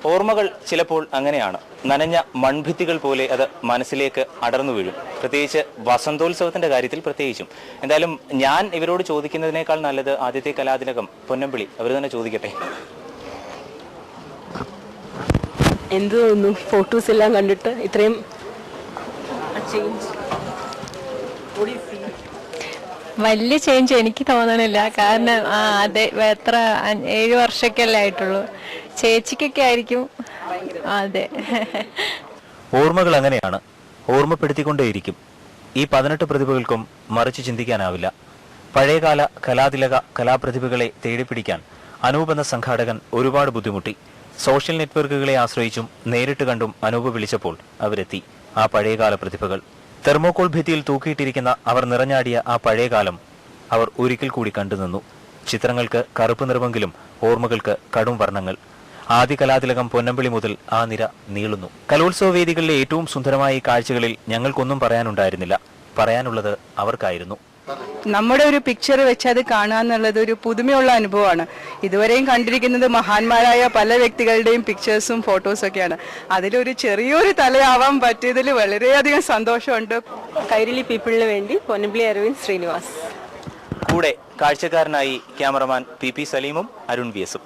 ഓർമ്മകൾ ചിലപ്പോൾ അങ്ങനെയാണ്, നനഞ്ഞ മൺഭിത്തികൾ പോലെ അത് മനസ്സിലേക്ക് അടർന്നു വീഴും, പ്രത്യേകിച്ച് വസന്തോത്സവത്തിന്റെ കാര്യത്തിൽ പ്രത്യേകിച്ചും. എന്തായാലും ഞാൻ ഇവരോട് ചോദിക്കുന്നതിനേക്കാൾ നല്ലത് ആദ്യത്തെ കലാതിലകം പൊന്നമ്പിളി അവർ തന്നെ ചോദിക്കട്ടെ. എന്ത് തോന്നുന്നു ഫോട്ടോസ് എല്ലാം കണ്ടിട്ട് ഇത്രയും വലിയ ചേഞ്ച് എനിക്ക് തോന്നണില്ല. കാരണം അതെ, എത്ര 7 വർഷമൊക്കെയല്ലേ ആയിട്ടുള്ളൂ. ചേച്ചിക്കൊക്കെ ആയിരിക്കും. അതെ, ഓർമ്മകൾ അങ്ങനെയാണ്, ഓർമ്മപ്പെടുത്തിക്കൊണ്ടേയിരിക്കും. ഈ 18 പ്രതിഭകൾക്കും മറിച്ച് ചിന്തിക്കാനാവില്ല. പഴയകാല കലാതിലക കലാപ്രതിഭകളെ തേടിപ്പിടിക്കാൻ അനൂപ് എന്ന സംഘാടകൻ ഒരുപാട് ബുദ്ധിമുട്ടി. സോഷ്യൽ നെറ്റ്വർക്കുകളെ ആശ്രയിച്ചും നേരിട്ട് കണ്ടും അനൂപ് വിളിച്ചപ്പോൾ അവരെത്തി, ആ പഴയകാല പ്രതിഭകൾ. തെർമോകോൾ ഭിത്തിയിൽ തൂക്കിയിട്ടിരിക്കുന്ന അവർ നിറഞ്ഞാടിയ ആ പഴയകാലം അവർ ഒരിക്കൽ കൂടി കണ്ടുനിന്നു. ചിത്രങ്ങൾക്ക് കറുപ്പ് നിറമെങ്കിലും ഓർമ്മകൾക്ക് കടും വർണ്ണങ്ങൾ. ആദ്യ കലാതിലകം പൊന്നമ്പിളി മുതൽ ആ നിര നീളുന്നു. കലോത്സവ വേദികളിലെ ഏറ്റവും സുന്ദരമായ ഈ കാഴ്ചകളിൽ ഞങ്ങൾക്കൊന്നും പറയാനുണ്ടായിരുന്നില്ല. പറയാനുള്ളത് അവർക്കായിരുന്നു. നമ്മുടെ ഒരു പിക്ചർ വെച്ച് അത് കാണാന്നുള്ളത് ഒരു പുതുമയുള്ള അനുഭവമാണ്. ഇതുവരെയും കണ്ടിരിക്കുന്നത് മഹാന്മാരായ പല വ്യക്തികളുടെയും പിക്ചേഴ്സും ഫോട്ടോസും ഒക്കെയാണ്. അതിലൊരു ചെറിയൊരു തലയാവാൻ പറ്റിയതിൽ വളരെയധികം സന്തോഷമുണ്ട്. കൈരളി പീപ്പിളിന് വേണ്ടി പൊന്നമ്പിളി അരവിന്ദ് ശ്രീനിവാസ്. കൂടെ കാഴ്ചക്കാരനായി ക്യാമറമാൻ പി സലീമും അരുൺ വി എസും.